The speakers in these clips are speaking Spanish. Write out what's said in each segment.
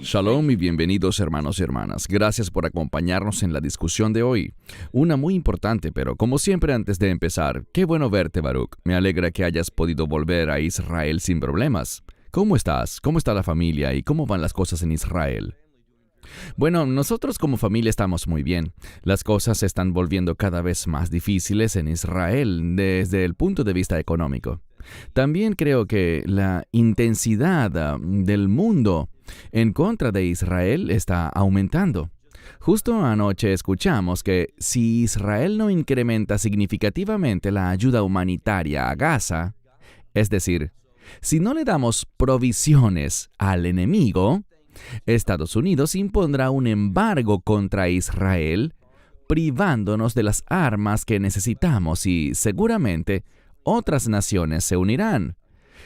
Shalom y bienvenidos hermanos y hermanas. Gracias por acompañarnos en la discusión de hoy. Una muy importante, pero como siempre antes de empezar, qué bueno verte, Baruch. Me alegra que hayas podido volver a Israel sin problemas. ¿Cómo estás? ¿Cómo está la familia? ¿Y cómo van las cosas en Israel? Bueno, nosotros como familia estamos muy bien. Las cosas se están volviendo cada vez más difíciles en Israel desde el punto de vista económico. También creo que la intensidad del mundo en contra de Israel está aumentando. Justo anoche escuchamos que si Israel no incrementa significativamente la ayuda humanitaria a Gaza, es decir, si no le damos provisiones al enemigo, Estados Unidos impondrá un embargo contra Israel, privándonos de las armas que necesitamos y seguramente otras naciones se unirán.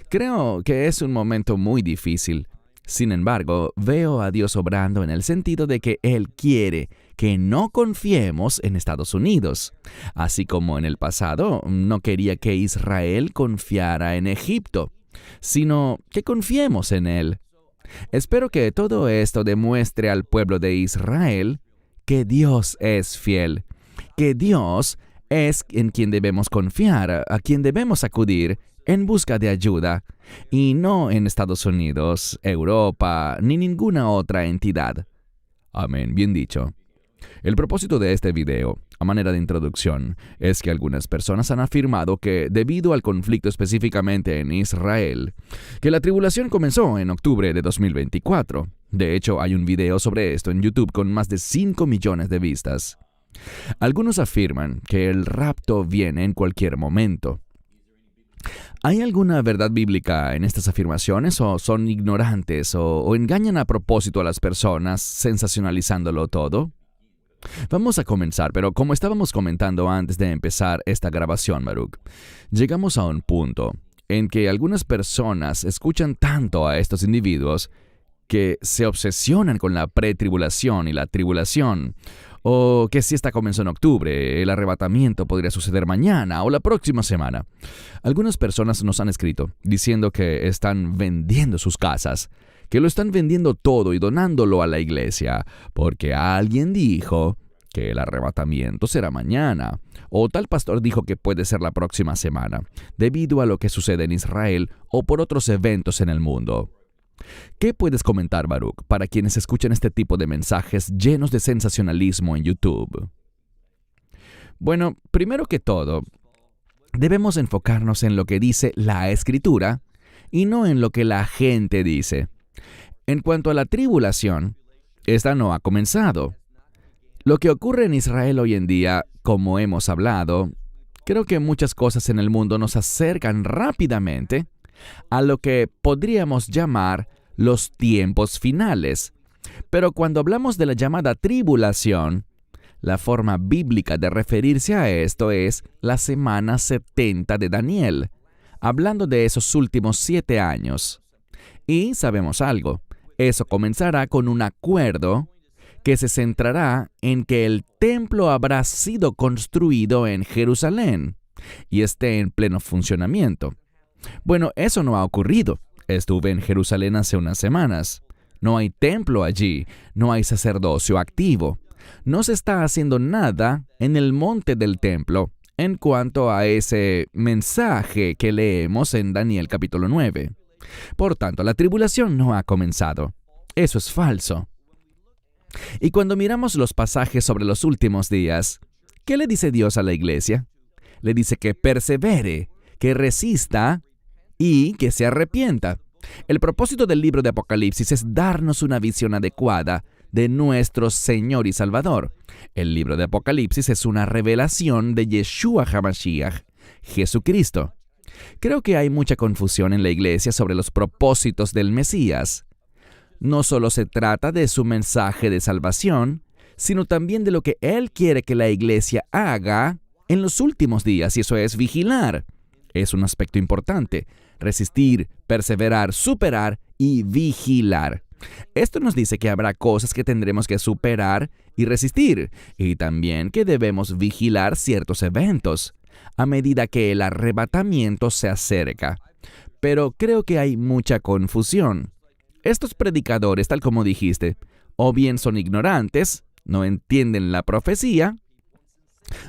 Creo que es un momento muy difícil. Sin embargo, veo a Dios obrando en el sentido de que Él quiere que no confiemos en Estados Unidos, así como en el pasado no quería que Israel confiara en Egipto, sino que confiemos en Él. Espero que todo esto demuestre al pueblo de Israel que Dios es fiel, que Dios es en quien debemos confiar, a quien debemos acudir en busca de ayuda, y no en Estados Unidos, Europa, ni ninguna otra entidad. Amén, bien dicho. El propósito de este video, a manera de introducción, es que algunas personas han afirmado que, debido al conflicto específicamente en Israel, que la tribulación comenzó en octubre de 2024. De hecho, hay un video sobre esto en YouTube con más de 5 millones de vistas. Algunos afirman que el rapto viene en cualquier momento. ¿Hay alguna verdad bíblica en estas afirmaciones o son ignorantes o engañan a propósito a las personas sensacionalizándolo todo? Vamos a comenzar, pero como estábamos comentando antes de empezar esta grabación, Baruch, llegamos a un punto en que algunas personas escuchan tanto a estos individuos que se obsesionan con la pretribulación y la tribulación, o que si esta comenzó en octubre, el arrebatamiento podría suceder mañana o la próxima semana. Algunas personas nos han escrito diciendo que están vendiendo sus casas, que lo están vendiendo todo y donándolo a la iglesia, porque alguien dijo que el arrebatamiento será mañana, o tal pastor dijo que puede ser la próxima semana, debido a lo que sucede en Israel o por otros eventos en el mundo. ¿Qué puedes comentar, Baruch, para quienes escuchan este tipo de mensajes llenos de sensacionalismo en YouTube? Bueno, primero que todo, debemos enfocarnos en lo que dice la Escritura y no en lo que la gente dice. En cuanto a la tribulación, esta no ha comenzado. Lo que ocurre en Israel hoy en día, como hemos hablado, creo que muchas cosas en el mundo nos acercan rápidamente a lo que podríamos llamar los tiempos finales. Pero cuando hablamos de la llamada tribulación, la forma bíblica de referirse a esto es la semana 70 de Daniel, hablando de esos últimos 7 años. Y sabemos algo, eso comenzará con un acuerdo que se centrará en que el templo habrá sido construido en Jerusalén y esté en pleno funcionamiento. Bueno, eso no ha ocurrido. Estuve en Jerusalén hace unas semanas. No hay templo allí, no hay sacerdocio activo. No se está haciendo nada en el monte del templo en cuanto a ese mensaje que leemos en Daniel capítulo 9. Por tanto, la tribulación no ha comenzado. Eso es falso. Y cuando miramos los pasajes sobre los últimos días, ¿qué le dice Dios a la iglesia? Le dice que persevere, que resista y que se arrepienta. El propósito del libro de Apocalipsis es darnos una visión adecuada de nuestro Señor y Salvador. El libro de Apocalipsis es una revelación de Yeshua HaMashiach, Jesucristo. Creo que hay mucha confusión en la iglesia sobre los propósitos del Mesías. No solo se trata de su mensaje de salvación, sino también de lo que Él quiere que la iglesia haga en los últimos días, y eso es vigilar. Es un aspecto importante. Resistir, perseverar, superar y vigilar. Esto nos dice que habrá cosas que tendremos que superar y resistir, y también que debemos vigilar ciertos eventos a medida que el arrebatamiento se acerca. Pero creo que hay mucha confusión. Estos predicadores, tal como dijiste, o bien son ignorantes, no entienden la profecía,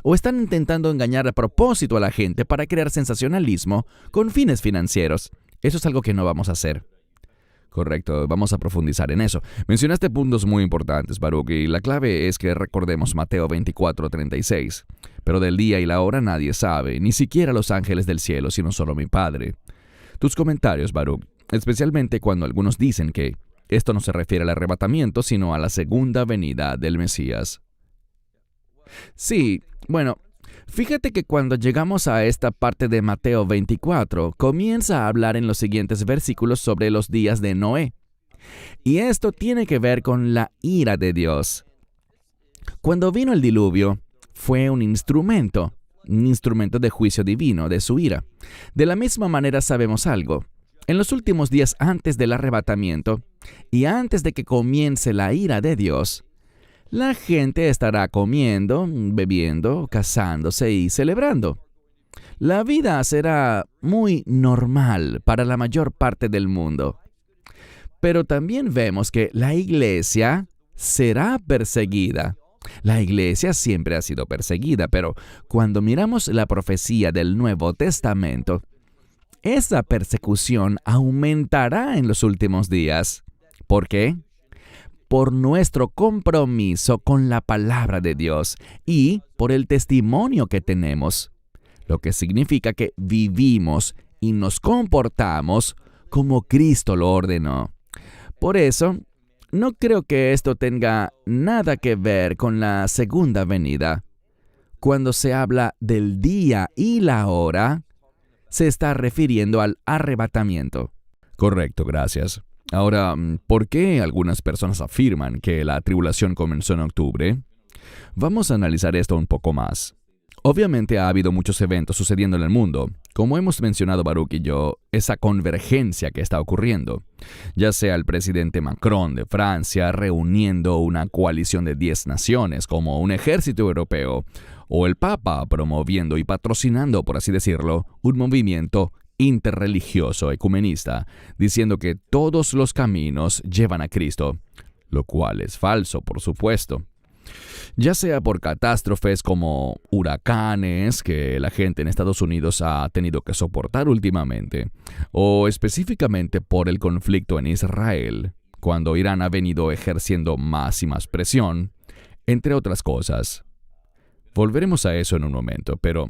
o están intentando engañar a propósito a la gente para crear sensacionalismo con fines financieros. Eso es algo que no vamos a hacer. Correcto, vamos a profundizar en eso. Mencionaste puntos muy importantes, Baruch, y la clave es que recordemos Mateo 24:36. Pero del día y la hora nadie sabe, ni siquiera los ángeles del cielo, sino solo mi Padre. Tus comentarios, Baruch, especialmente cuando algunos dicen que esto no se refiere al arrebatamiento, sino a la segunda venida del Mesías. Sí, bueno, fíjate que cuando llegamos a esta parte de Mateo 24, comienza a hablar en los siguientes versículos sobre los días de Noé. Y esto tiene que ver con la ira de Dios. Cuando vino el diluvio, fue un instrumento de juicio divino, de su ira. De la misma manera sabemos algo. En los últimos días antes del arrebatamiento y antes de que comience la ira de Dios, la gente estará comiendo, bebiendo, casándose y celebrando. La vida será muy normal para la mayor parte del mundo. Pero también vemos que la iglesia será perseguida. La iglesia siempre ha sido perseguida, pero cuando miramos la profecía del Nuevo Testamento, esa persecución aumentará en los últimos días. ¿Por qué? Por nuestro compromiso con la palabra de Dios y por el testimonio que tenemos, lo que significa que vivimos y nos comportamos como Cristo lo ordenó. Por eso, no creo que esto tenga nada que ver con la segunda venida. Cuando se habla del día y la hora, se está refiriendo al arrebatamiento. Correcto, gracias. Ahora, ¿por qué algunas personas afirman que la tribulación comenzó en octubre? Vamos a analizar esto un poco más. Obviamente ha habido muchos eventos sucediendo en el mundo. Como hemos mencionado Baruch y yo, esa convergencia que está ocurriendo. Ya sea el presidente Macron de Francia reuniendo una coalición de 10 naciones como un ejército europeo, o el Papa promoviendo y patrocinando, por así decirlo, un movimiento interreligioso ecumenista, diciendo que todos los caminos llevan a Cristo, lo cual es falso, por supuesto. Ya sea por catástrofes como huracanes que la gente en Estados Unidos ha tenido que soportar últimamente, o específicamente por el conflicto en Israel, cuando Irán ha venido ejerciendo más y más presión, entre otras cosas. Volveremos a eso en un momento, pero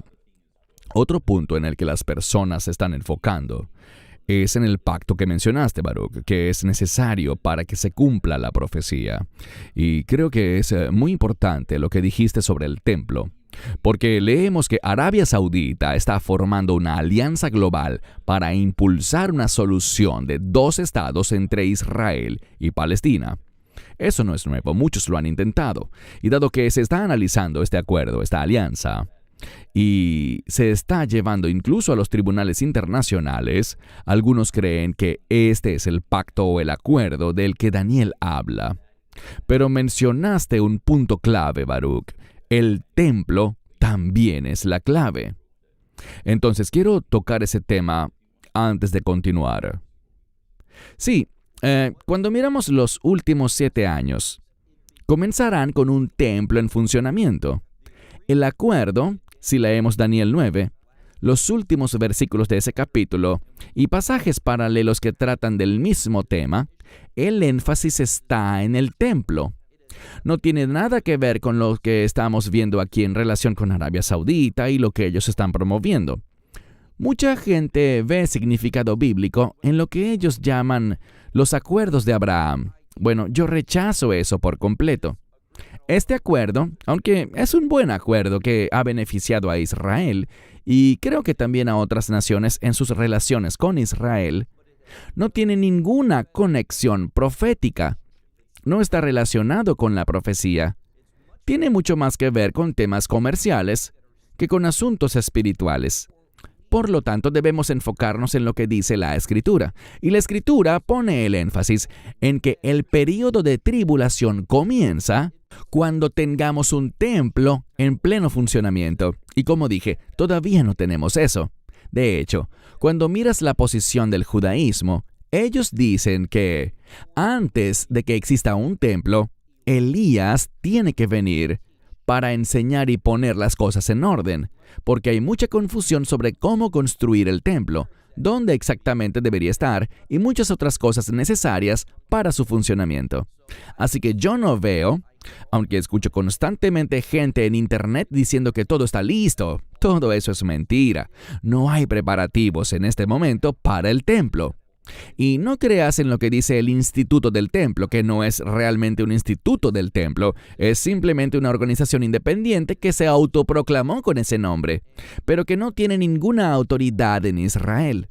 otro punto en el que las personas se están enfocando es en el pacto que mencionaste, Baruch, que es necesario para que se cumpla la profecía. Y creo que es muy importante lo que dijiste sobre el templo, porque leemos que Arabia Saudita está formando una alianza global para impulsar una solución de 2 estados entre Israel y Palestina. Eso no es nuevo, muchos lo han intentado. Y dado que se está analizando este acuerdo, esta alianza, y se está llevando incluso a los tribunales internacionales, algunos creen que este es el pacto o el acuerdo del que Daniel habla. Pero mencionaste un punto clave, Baruch. El templo también es la clave. Entonces quiero tocar ese tema antes de continuar. Sí, cuando miramos los últimos 7 años, comenzarán con un templo en funcionamiento. El acuerdo, si leemos Daniel 9, los últimos versículos de ese capítulo y pasajes paralelos que tratan del mismo tema, el énfasis está en el templo. No tiene nada que ver con lo que estamos viendo aquí en relación con Arabia Saudita y lo que ellos están promoviendo. Mucha gente ve significado bíblico en lo que ellos llaman los acuerdos de Abraham. Bueno, yo rechazo eso por completo. Este acuerdo, aunque es un buen acuerdo que ha beneficiado a Israel y creo que también a otras naciones en sus relaciones con Israel, no tiene ninguna conexión profética. No está relacionado con la profecía. Tiene mucho más que ver con temas comerciales que con asuntos espirituales. Por lo tanto, debemos enfocarnos en lo que dice la Escritura. Y la Escritura pone el énfasis en que el período de tribulación comienza cuando tengamos un templo en pleno funcionamiento. Y como dije, todavía no tenemos eso. De hecho, cuando miras la posición del judaísmo, ellos dicen que antes de que exista un templo, Elías tiene que venir para enseñar y poner las cosas en orden, porque hay mucha confusión sobre cómo construir el templo, dónde exactamente debería estar y muchas otras cosas necesarias para su funcionamiento. Así que yo no veo, aunque escucho constantemente gente en internet diciendo que todo está listo, todo eso es mentira. No hay preparativos en este momento para el templo. Y no creas en lo que dice el Instituto del Templo, que no es realmente un instituto del templo, es simplemente una organización independiente que se autoproclamó con ese nombre, pero que no tiene ninguna autoridad en Israel.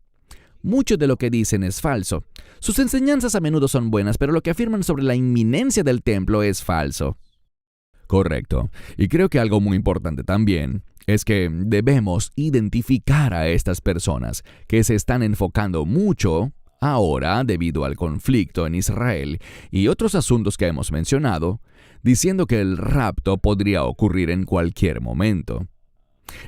Mucho de lo que dicen es falso. Sus enseñanzas a menudo son buenas, pero lo que afirman sobre la inminencia del templo es falso. Correcto. Y creo que algo muy importante también es que debemos identificar a estas personas que se están enfocando mucho ahora, debido al conflicto en Israel y otros asuntos que hemos mencionado, diciendo que el rapto podría ocurrir en cualquier momento.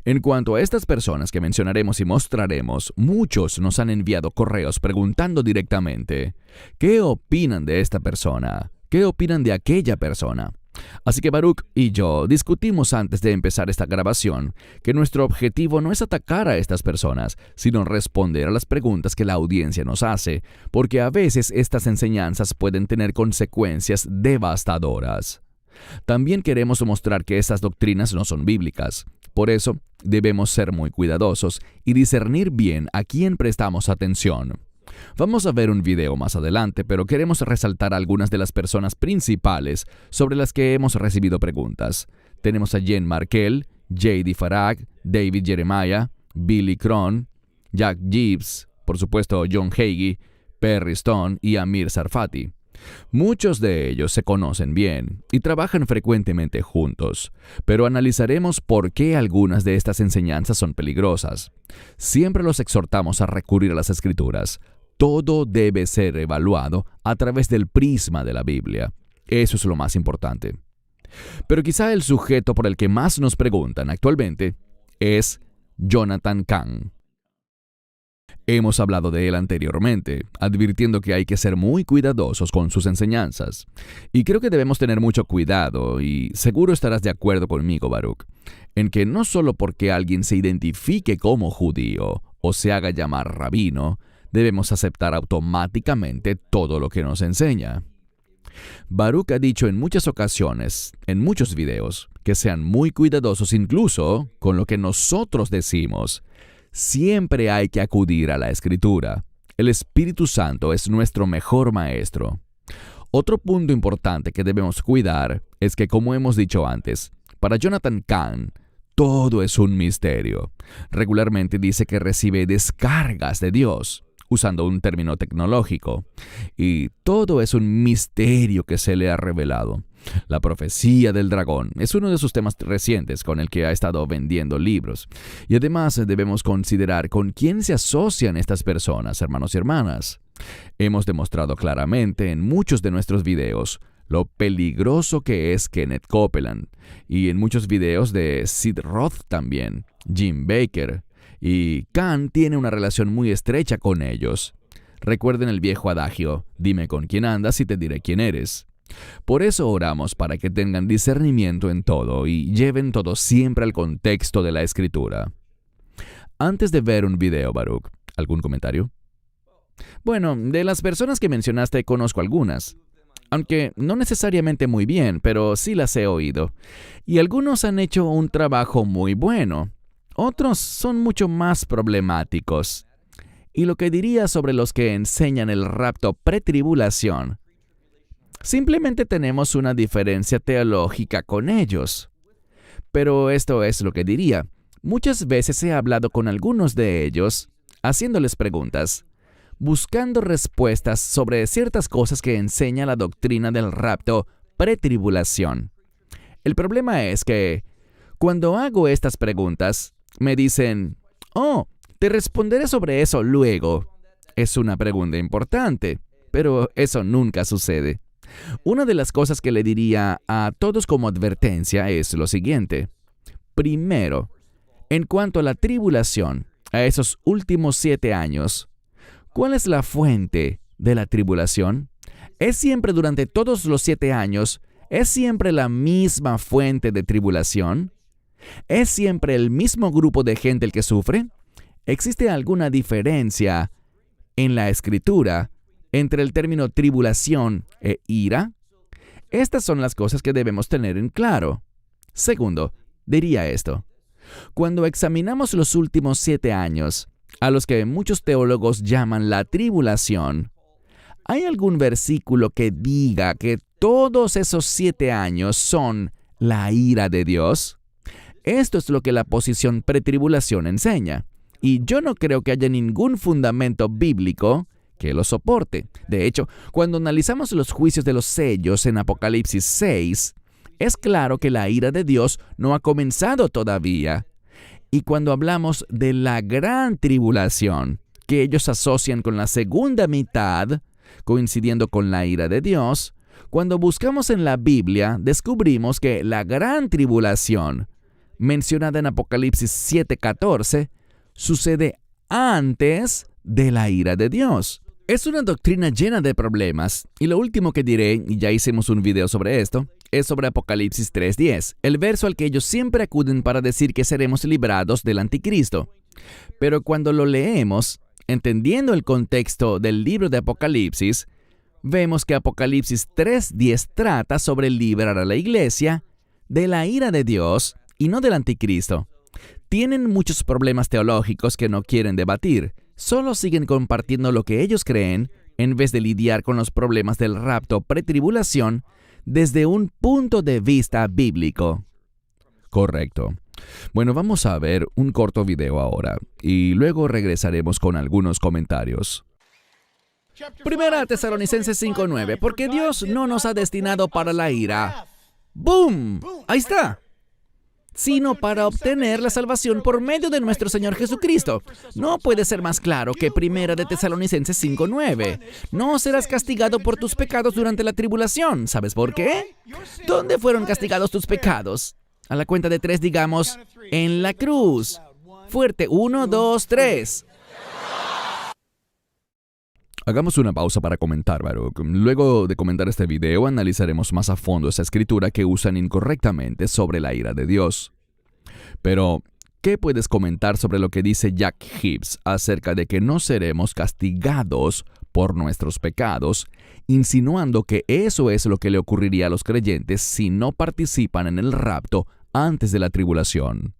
En cuanto a estas personas que mencionaremos y mostraremos, muchos nos han enviado correos preguntando directamente, ¿qué opinan de esta persona? ¿Qué opinan de aquella persona? Así que Baruch y yo discutimos antes de empezar esta grabación que nuestro objetivo no es atacar a estas personas, sino responder a las preguntas que la audiencia nos hace, porque a veces estas enseñanzas pueden tener consecuencias devastadoras. También queremos mostrar que estas doctrinas no son bíblicas. Por eso, debemos ser muy cuidadosos y discernir bien a quién prestamos atención. Vamos a ver un video más adelante, pero queremos resaltar algunas de las personas principales sobre las que hemos recibido preguntas. Tenemos a Jen Markell, J.D. Farag, David Jeremiah, Billy Crone, Jack Gibbs, por supuesto John Hagee, Perry Stone y Amir Sarfati. Muchos de ellos se conocen bien y trabajan frecuentemente juntos, pero analizaremos por qué algunas de estas enseñanzas son peligrosas. Siempre los exhortamos a recurrir a las Escrituras. Todo debe ser evaluado a través del prisma de la Biblia. Eso es lo más importante. Pero quizá el sujeto por el que más nos preguntan actualmente es Jonathan Cahn. Hemos hablado de él anteriormente, advirtiendo que hay que ser muy cuidadosos con sus enseñanzas. Y creo que debemos tener mucho cuidado, y seguro estarás de acuerdo conmigo, Baruch, en que no solo porque alguien se identifique como judío o se haga llamar rabino, debemos aceptar automáticamente todo lo que nos enseña. Baruch ha dicho en muchas ocasiones, en muchos videos, que sean muy cuidadosos incluso con lo que nosotros decimos. Siempre hay que acudir a la Escritura. El Espíritu Santo es nuestro mejor maestro. Otro punto importante que debemos cuidar es que, como hemos dicho antes, para Jonathan Cahn, todo es un misterio. Regularmente dice que recibe descargas de Dios, usando un término tecnológico, y todo es un misterio que se le ha revelado. La profecía del dragón es uno de sus temas recientes con el que ha estado vendiendo libros. Y además debemos considerar con quién se asocian estas personas, hermanos y hermanas. Hemos demostrado claramente en muchos de nuestros videos lo peligroso que es Kenneth Copeland, y en muchos videos de Sid Roth también, Jim Baker, y Cahn tiene una relación muy estrecha con ellos. Recuerden el viejo adagio, dime con quién andas y te diré quién eres. Por eso oramos para que tengan discernimiento en todo y lleven todo siempre al contexto de la Escritura. Antes de ver un video, Baruch, ¿algún comentario? Bueno, de las personas que mencionaste conozco algunas, aunque no necesariamente muy bien, pero sí las he oído. Y algunos han hecho un trabajo muy bueno. Otros son mucho más problemáticos. Y lo que diría sobre los que enseñan el rapto pretribulación, simplemente tenemos una diferencia teológica con ellos. Pero esto es lo que diría. Muchas veces he hablado con algunos de ellos, haciéndoles preguntas, buscando respuestas sobre ciertas cosas que enseña la doctrina del rapto pretribulación. El problema es que, cuando hago estas preguntas, me dicen, Te responderé sobre eso luego. Es una pregunta importante, pero eso nunca sucede. Una de las cosas que le diría a todos como advertencia es lo siguiente. Primero, en cuanto a la tribulación, a esos últimos 7 años, ¿cuál es la fuente de la tribulación? ¿Es siempre durante todos los 7 años? ¿Es siempre la misma fuente de tribulación? ¿Es siempre el mismo grupo de gente el que sufre? ¿Existe alguna diferencia en la Escritura entre el término tribulación e ira? Estas son las cosas que debemos tener en claro. Segundo, diría esto. Cuando examinamos los últimos 7 años, a los que muchos teólogos llaman la tribulación, ¿hay algún versículo que diga que todos esos 7 años son la ira de Dios? Esto es lo que la posición pretribulación enseña. Y yo no creo que haya ningún fundamento bíblico que lo soporte. De hecho, cuando analizamos los juicios de los sellos en Apocalipsis 6, es claro que la ira de Dios no ha comenzado todavía. Y cuando hablamos de la gran tribulación, que ellos asocian con la segunda mitad, coincidiendo con la ira de Dios, cuando buscamos en la Biblia, descubrimos que la gran tribulación, mencionada en Apocalipsis 7:14, sucede antes de la ira de Dios. Es una doctrina llena de problemas, y lo último que diré, y ya hicimos un video sobre esto, es sobre Apocalipsis 3:10, el verso al que ellos siempre acuden para decir que seremos librados del anticristo. Pero cuando lo leemos, entendiendo el contexto del libro de Apocalipsis, vemos que Apocalipsis 3:10 trata sobre librar a la iglesia de la ira de Dios y no del anticristo. Tienen muchos problemas teológicos que no quieren debatir. Solo siguen compartiendo lo que ellos creen en vez de lidiar con los problemas del rapto pretribulación desde un punto de vista bíblico. Correcto. Bueno, vamos a ver un corto video ahora y luego regresaremos con algunos comentarios. Primera Tesalonicenses 5:9, porque Dios no nos ha destinado para la ira. ¡Boom! Ahí está. Sino para obtener la salvación por medio de nuestro Señor Jesucristo. No puede ser más claro que Primera de Tesalonicenses 5:9. No serás castigado por tus pecados durante la tribulación. ¿Sabes por qué? ¿Dónde fueron castigados tus pecados? A la cuenta de 3 digamos, en la cruz. Fuerte, 1, 2, 3. Hagamos una pausa para comentar, Baruch. Luego de comentar este video, analizaremos más a fondo esa escritura que usan incorrectamente sobre la ira de Dios. Pero, ¿qué puedes comentar sobre lo que dice Jack Hibbs acerca de que no seremos castigados por nuestros pecados, insinuando que eso es lo que le ocurriría a los creyentes si no participan en el rapto antes de la tribulación?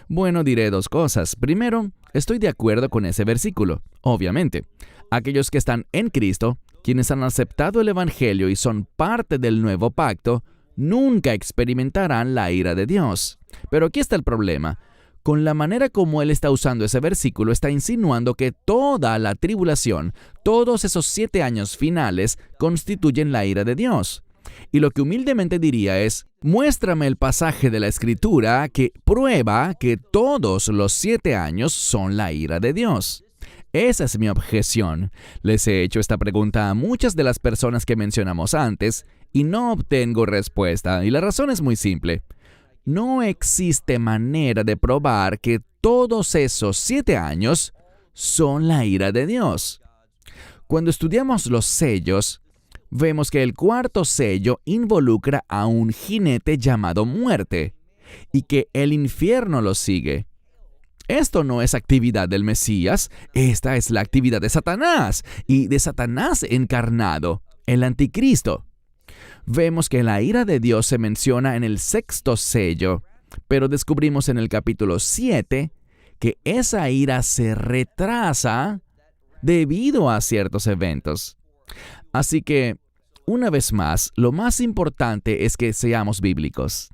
Bueno, diré 2 cosas. Primero, estoy de acuerdo con ese versículo. Obviamente, aquellos que están en Cristo, quienes han aceptado el Evangelio y son parte del nuevo pacto, nunca experimentarán la ira de Dios. Pero aquí está el problema. Con la manera como él está usando ese versículo, está insinuando que toda la tribulación, todos esos 7 años finales, constituyen la ira de Dios. Y lo que humildemente diría es, muéstrame el pasaje de la Escritura que prueba que todos los 7 años son la ira de Dios. Esa es mi objeción. Les he hecho esta pregunta a muchas de las personas que mencionamos antes y no obtengo respuesta, y la razón es muy simple. No existe manera de probar que todos esos 7 años son la ira de Dios. Cuando estudiamos los sellos, vemos que el 4º sello involucra a un jinete llamado muerte y que el infierno lo sigue. Esto no es actividad del Mesías, esta es la actividad de Satanás y de Satanás encarnado, el anticristo. Vemos que la ira de Dios se menciona en el 6º sello, pero descubrimos en el capítulo 7 que esa ira se retrasa debido a ciertos eventos. Así que, una vez más, lo más importante es que seamos bíblicos.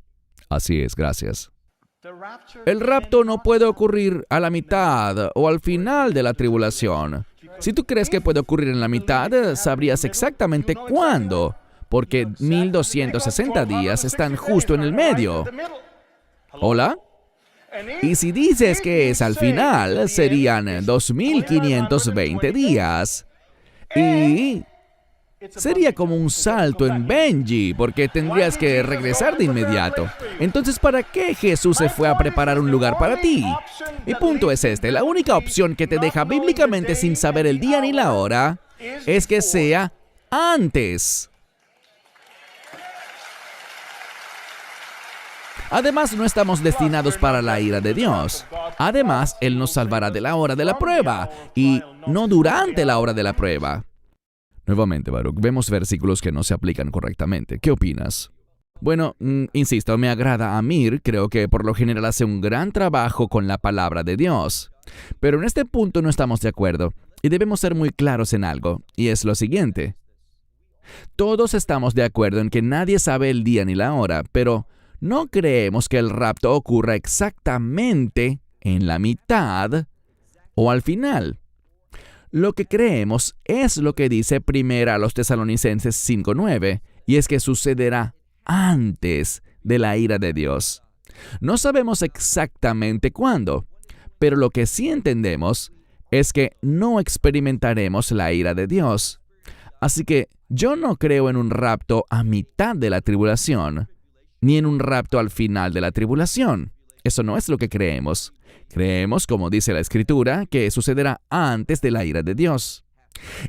Así es, gracias. El rapto no puede ocurrir a la mitad o al final de la tribulación. Si tú crees que puede ocurrir en la mitad, sabrías exactamente cuándo, porque 1260 días están justo en el medio. ¿Hola? Y si dices que es al final, serían 2520 días. Y sería como un salto en Benji, porque tendrías que regresar de inmediato. Entonces, ¿para qué Jesús se fue a preparar un lugar para ti? Mi punto es este: la única opción que te deja bíblicamente sin saber el día ni la hora es que sea antes. Además, no estamos destinados para la ira de Dios. Además, Él nos salvará de la hora de la prueba y no durante la hora de la prueba. Nuevamente, Baruch, vemos versículos que no se aplican correctamente. ¿Qué opinas? Bueno, insisto, me agrada Amir. Creo que por lo general hace un gran trabajo con la palabra de Dios. Pero en este punto no estamos de acuerdo y debemos ser muy claros en algo, y es lo siguiente. Todos estamos de acuerdo en que nadie sabe el día ni la hora, pero no creemos que el rapto ocurra exactamente en la mitad o al final. Lo que creemos es lo que dice 1 Tesalonicenses 5:9, y es que sucederá antes de la ira de Dios. No sabemos exactamente cuándo, pero lo que sí entendemos es que no experimentaremos la ira de Dios. Así que yo no creo en un rapto a mitad de la tribulación, ni en un rapto al final de la tribulación. Eso no es lo que creemos. Creemos, como dice la Escritura, que sucederá antes de la ira de Dios.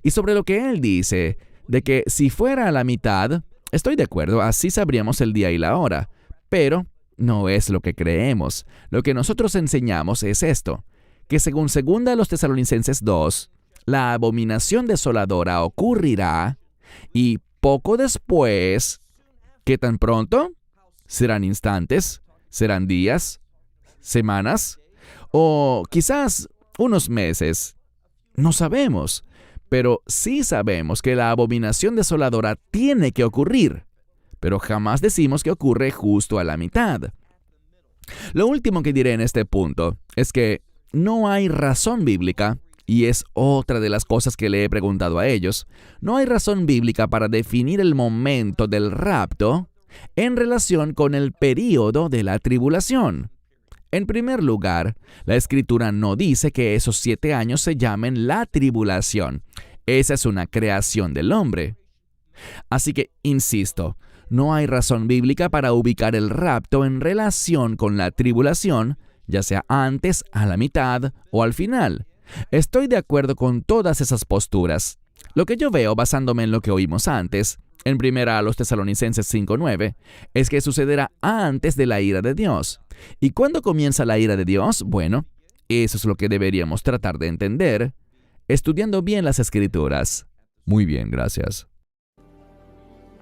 Y sobre lo que él dice, de que si fuera a la mitad, estoy de acuerdo, así sabríamos el día y la hora. Pero no es lo que creemos. Lo que nosotros enseñamos es esto, que según 2 Tesalonicenses 2, la abominación desoladora ocurrirá y poco después, ¿qué tan pronto? ¿Serán instantes? ¿Serán días? ¿Semanas? ¿O quizás unos meses? No sabemos, pero sí sabemos que la abominación desoladora tiene que ocurrir, pero jamás decimos que ocurre justo a la mitad. Lo último que diré en este punto es que no hay razón bíblica, y es otra de las cosas que le he preguntado a ellos, no hay razón bíblica para definir el momento del rapto en relación con el período de la tribulación. En primer lugar, la Escritura no dice que esos 7 años se llamen la tribulación. Esa es una creación del hombre. Así que, insisto, no hay razón bíblica para ubicar el rapto en relación con la tribulación, ya sea antes, a la mitad o al final. Estoy de acuerdo con todas esas posturas. Lo que yo veo, basándome en lo que oímos antes, en 1 Tesalonicenses 5:9, es que sucederá antes de la ira de Dios. ¿Y cuándo comienza la ira de Dios? Bueno, eso es lo que deberíamos tratar de entender, estudiando bien las Escrituras. Muy bien, gracias.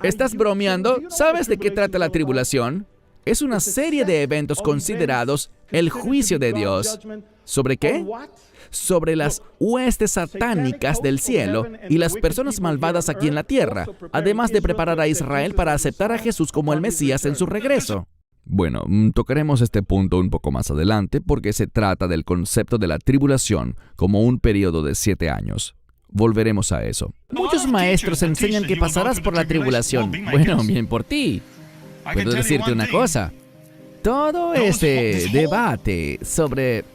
¿Estás bromeando? ¿Sabes de qué trata la tribulación? Es una serie de eventos considerados el juicio de Dios. ¿Sobre qué? Sobre las huestes satánicas del cielo y las personas malvadas aquí en la tierra, además de preparar a Israel para aceptar a Jesús como el Mesías en su regreso. Bueno, tocaremos este punto un poco más adelante porque se trata del concepto de la tribulación como un periodo de 7 años. Volveremos a eso. Muchos maestros enseñan que pasarás por la tribulación. Bueno, bien por ti. Puedo decirte una cosa. Todo este debate sobre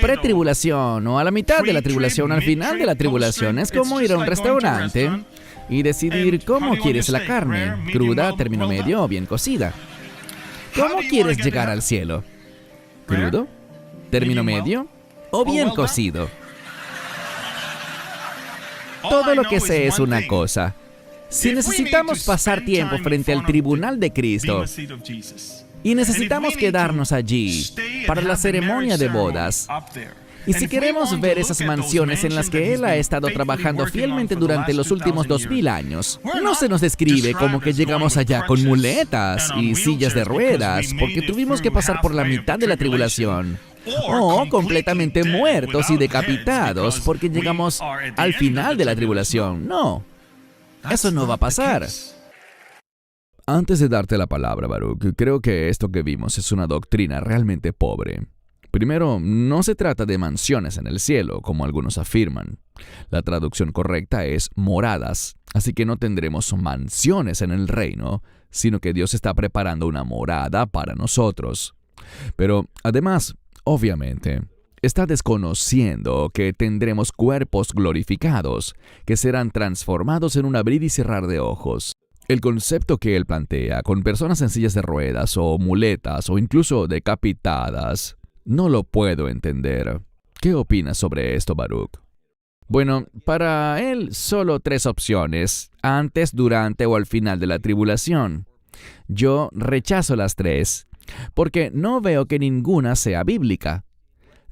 pretribulación o a la mitad de la tribulación, al final de la tribulación, es como ir a un restaurante y decidir cómo quieres la carne, cruda, término medio o bien cocida. ¿Cómo quieres llegar al cielo? ¿Crudo? ¿Término medio? ¿O bien cocido? Todo lo que sé es una cosa. Si necesitamos pasar tiempo frente al tribunal de Cristo y necesitamos quedarnos allí para la ceremonia de bodas, y si queremos ver esas mansiones en las que Él ha estado trabajando fielmente durante los últimos 2000 años, no se nos describe como que llegamos allá con muletas y sillas de ruedas porque tuvimos que pasar por la mitad de la tribulación, o completamente muertos y decapitados porque llegamos al final de la tribulación. No, eso no va a pasar. Antes de darte la palabra, Baruch, creo que esto que vimos es una doctrina realmente pobre. Primero, no se trata de mansiones en el cielo, como algunos afirman. La traducción correcta es moradas, así que no tendremos mansiones en el reino, sino que Dios está preparando una morada para nosotros. Pero además, obviamente, está desconociendo que tendremos cuerpos glorificados, que serán transformados en un abrir y cerrar de ojos. El concepto que él plantea con personas en sillas de ruedas o muletas o incluso decapitadas, no lo puedo entender. ¿Qué opinas sobre esto, Baruch? Bueno, para él solo 3 opciones, antes, durante o al final de la tribulación. Yo rechazo las 3, porque no veo que ninguna sea bíblica.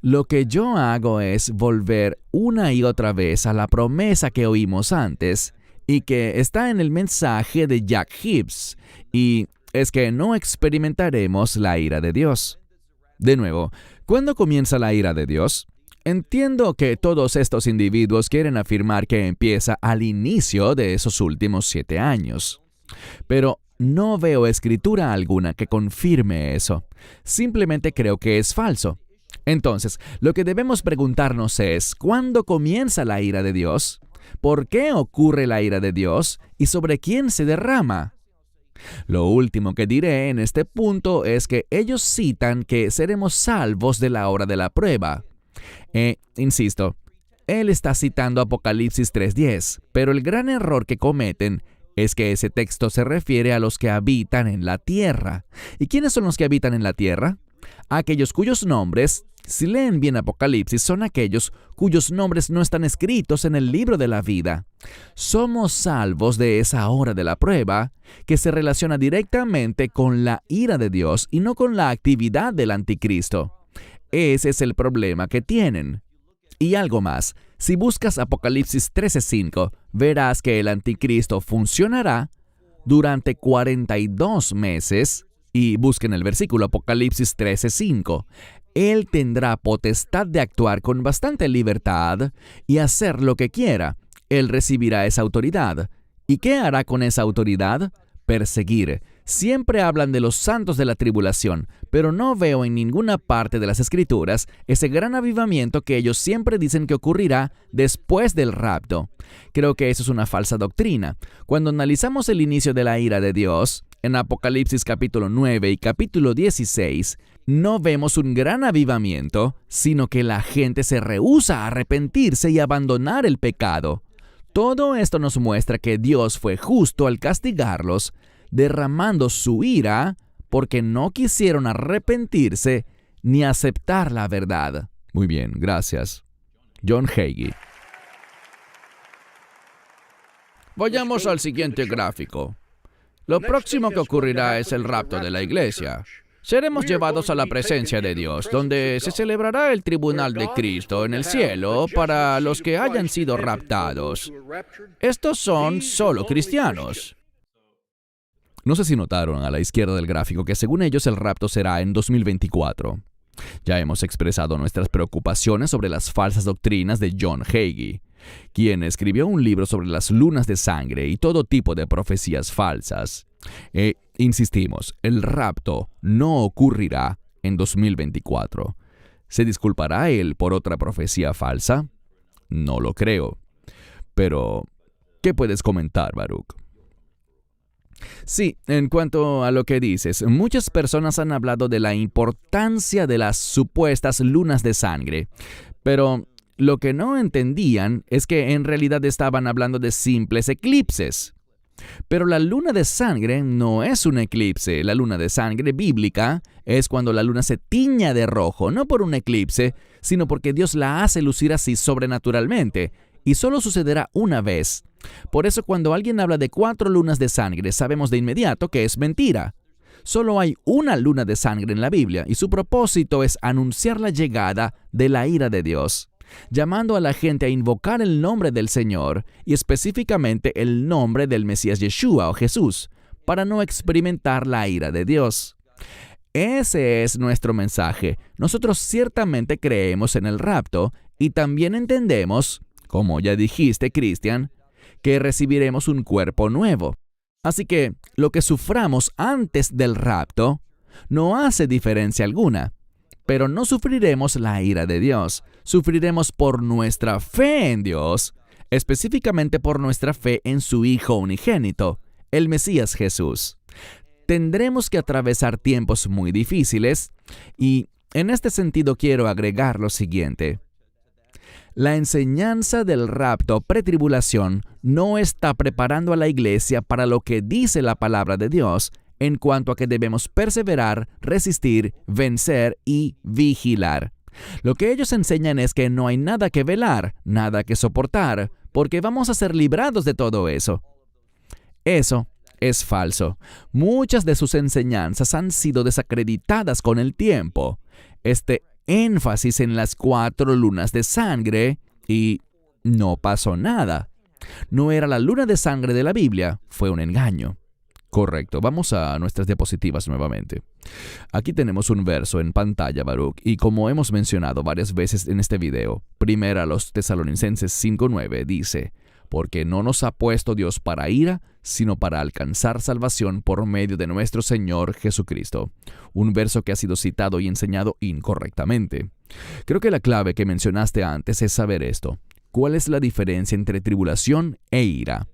Lo que yo hago es volver una y otra vez a la promesa que oímos antes y que está en el mensaje de Jack Hibbs, y es que no experimentaremos la ira de Dios. De nuevo, ¿cuándo comienza la ira de Dios? Entiendo que todos estos individuos quieren afirmar que empieza al inicio de esos últimos 7 años. Pero no veo escritura alguna que confirme eso. Simplemente creo que es falso. Entonces, lo que debemos preguntarnos es, ¿cuándo comienza la ira de Dios? ¿Por qué ocurre la ira de Dios? ¿Y sobre quién se derrama? Lo último que diré en este punto es que ellos citan que seremos salvos de la hora de la prueba. Insisto, él está citando Apocalipsis 3:10, pero el gran error que cometen es que ese texto se refiere a los que habitan en la tierra. ¿Y quiénes son los que habitan en la tierra? Aquellos cuyos nombres, si leen bien Apocalipsis, son aquellos cuyos nombres no están escritos en el libro de la vida. Somos salvos de esa hora de la prueba, que se relaciona directamente con la ira de Dios y no con la actividad del anticristo. Ese es el problema que tienen. Y algo más, si buscas Apocalipsis 13:5, verás que el anticristo funcionará durante 42 meses, y busquen el versículo Apocalipsis 13:5. Él tendrá potestad de actuar con bastante libertad y hacer lo que quiera. Él recibirá esa autoridad. ¿Y qué hará con esa autoridad? Perseguir. Siempre hablan de los santos de la tribulación, pero no veo en ninguna parte de las Escrituras ese gran avivamiento que ellos siempre dicen que ocurrirá después del rapto. Creo que eso es una falsa doctrina. Cuando analizamos el inicio de la ira de Dios, en Apocalipsis capítulo 9 y capítulo 16, no vemos un gran avivamiento, sino que la gente se rehúsa a arrepentirse y abandonar el pecado. Todo esto nos muestra que Dios fue justo al castigarlos, derramando su ira porque no quisieron arrepentirse ni aceptar la verdad. Muy bien, gracias. John Hagee. Vayamos al siguiente gráfico. Lo próximo que ocurrirá es el rapto de la iglesia. Seremos llevados a la presencia de Dios, donde se celebrará el tribunal de Cristo en el cielo para los que hayan sido raptados. Estos son solo cristianos. No sé si notaron a la izquierda del gráfico que según ellos el rapto será en 2024. Ya hemos expresado nuestras preocupaciones sobre las falsas doctrinas de John Hagee, quien escribió un libro sobre las lunas de sangre y todo tipo de profecías falsas. Insistimos, el rapto no ocurrirá en 2024. ¿Se disculpará él por otra profecía falsa? No lo creo. Pero, ¿qué puedes comentar, Baruch? Sí, en cuanto a lo que dices, muchas personas han hablado de la importancia de las supuestas lunas de sangre, pero lo que no entendían es que en realidad estaban hablando de simples eclipses. Pero la luna de sangre no es un eclipse. La luna de sangre bíblica es cuando la luna se tiña de rojo, no por un eclipse, sino porque Dios la hace lucir así sobrenaturalmente, y solo sucederá una vez. Por eso cuando alguien habla de 4 lunas de sangre, sabemos de inmediato que es mentira. Solo hay una luna de sangre en la Biblia, y su propósito es anunciar la llegada de la ira de Dios, llamando a la gente a invocar el nombre del Señor, y específicamente el nombre del Mesías Yeshua o Jesús, para no experimentar la ira de Dios. Ese es nuestro mensaje. Nosotros ciertamente creemos en el rapto, y también entendemos, como ya dijiste, Cristian, que recibiremos un cuerpo nuevo. Así que lo que suframos antes del rapto no hace diferencia alguna. Pero no sufriremos la ira de Dios. Sufriremos por nuestra fe en Dios, específicamente por nuestra fe en su Hijo unigénito, el Mesías Jesús. Tendremos que atravesar tiempos muy difíciles y en este sentido quiero agregar lo siguiente. La enseñanza del rapto pretribulación no está preparando a la iglesia para lo que dice la palabra de Dios en cuanto a que debemos perseverar, resistir, vencer y vigilar. Lo que ellos enseñan es que no hay nada que velar, nada que soportar, porque vamos a ser librados de todo eso. Eso es falso. Muchas de sus enseñanzas han sido desacreditadas con el tiempo. Este énfasis en las 4 lunas de sangre y no pasó nada. No era la luna de sangre de la Biblia, fue un engaño. Correcto, vamos a nuestras diapositivas nuevamente. Aquí tenemos un verso en pantalla, Baruch, y como hemos mencionado varias veces en este video, primera a los Tesalonicenses 5:9 dice: porque no nos ha puesto Dios para ira, sino para alcanzar salvación por medio de nuestro Señor Jesucristo. Un verso que ha sido citado y enseñado incorrectamente. Creo que la clave que mencionaste antes es saber esto. ¿Cuál es la diferencia entre tribulación e ira?